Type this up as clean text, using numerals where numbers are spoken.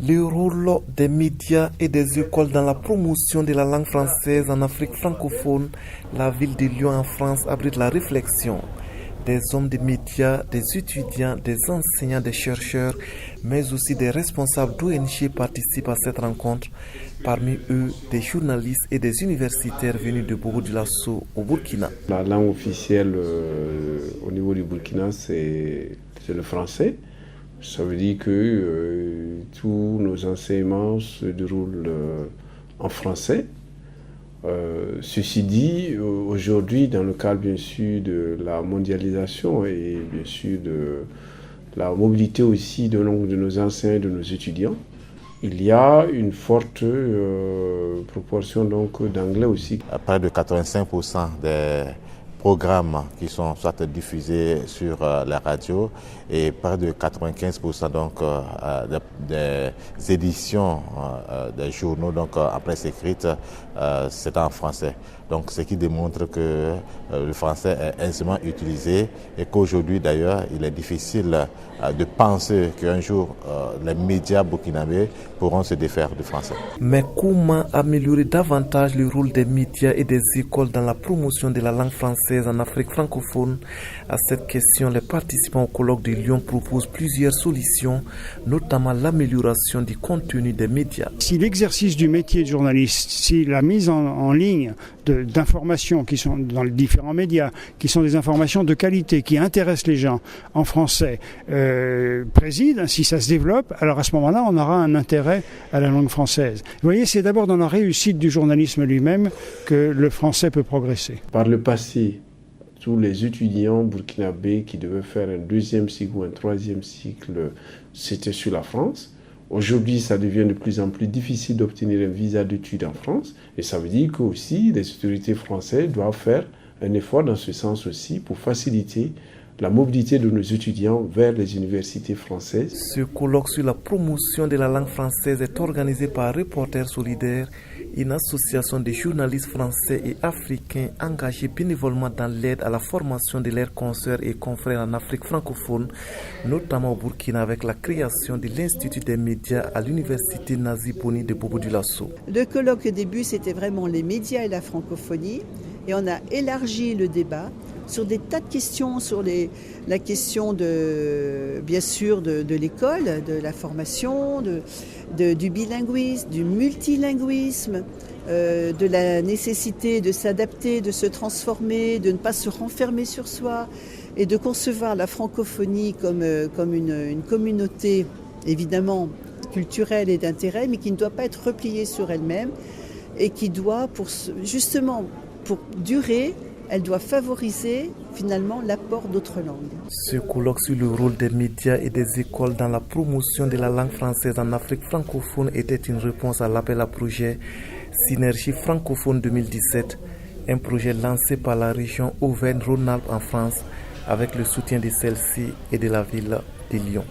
Le rôle des médias et des écoles dans la promotion de la langue française en Afrique francophone, la ville de Lyon en France abrite la réflexion. Des hommes de médias, des étudiants, des enseignants, des chercheurs, mais aussi des responsables d'ONG participent à cette rencontre. Parmi eux, des journalistes et des universitaires venus de Bobo-Dioulasso au Burkina. La langue officielle au niveau du Burkina, c'est le français. Ça veut dire que tous nos enseignements se déroulent en français. Ceci dit, aujourd'hui, dans le cadre bien sûr de la mondialisation et bien sûr de la mobilité aussi de nos enseignants et de nos étudiants, il y a une forte proportion donc d'anglais aussi. Près de 85% des programmes qui sont soit diffusés sur la radio et près de 95% donc des éditions des journaux donc en presse écrite c'est en français. Donc ce qui démontre que le français est aisément utilisé et qu'aujourd'hui d'ailleurs il est difficile de penser qu'un jour les médias burkinabés pourront se défaire du français. Mais comment améliorer davantage le rôle des médias et des écoles dans la promotion de la langue française en Afrique francophone? À cette question, les participants au colloque de Lyon proposent plusieurs solutions, notamment l'amélioration du contenu des médias. Si l'exercice du métier de journaliste, si la mise en ligne d'informations qui sont dans les différents médias, qui sont des informations de qualité, qui intéressent les gens en français, préside, si ça se développe, alors à ce moment-là, on aura un intérêt à la langue française. Vous voyez, c'est d'abord dans la réussite du journalisme lui-même que le français peut progresser. Par le passé, tous les étudiants burkinabés qui devaient faire un deuxième cycle ou un troisième cycle, c'était sur la France. Aujourd'hui, ça devient de plus en plus difficile d'obtenir un visa d'études en France. Et ça veut dire que aussi les autorités françaises doivent faire un effort dans ce sens aussi pour faciliter la mobilité de nos étudiants vers les universités françaises. Ce colloque sur la promotion de la langue française est organisé par Reporters Solidaires, une association de journalistes français et africains engagés bénévolement dans l'aide à la formation de leurs consoeurs et confrères en Afrique francophone, notamment au Burkina avec la création de l'Institut des médias à l'Université Nazi Boni de Bobo-Dioulasso. Le colloque au début, c'était vraiment les médias et la francophonie, et on a élargi le débat sur des tas de questions, sur la question bien sûr de l'école, de la formation, du bilinguisme, du multilinguisme, de la nécessité de s'adapter, de se transformer, de ne pas se renfermer sur soi et de concevoir la francophonie comme une communauté évidemment culturelle et d'intérêt, mais qui ne doit pas être repliée sur elle-même et qui doit, pour durer, elle doit favoriser finalement l'apport d'autres langues. Ce colloque sur le rôle des médias et des écoles dans la promotion de la langue française en Afrique francophone était une réponse à l'appel à projet Synergie francophone 2017, un projet lancé par la région Auvergne-Rhône-Alpes en France avec le soutien de celle-ci et de la ville de Lyon.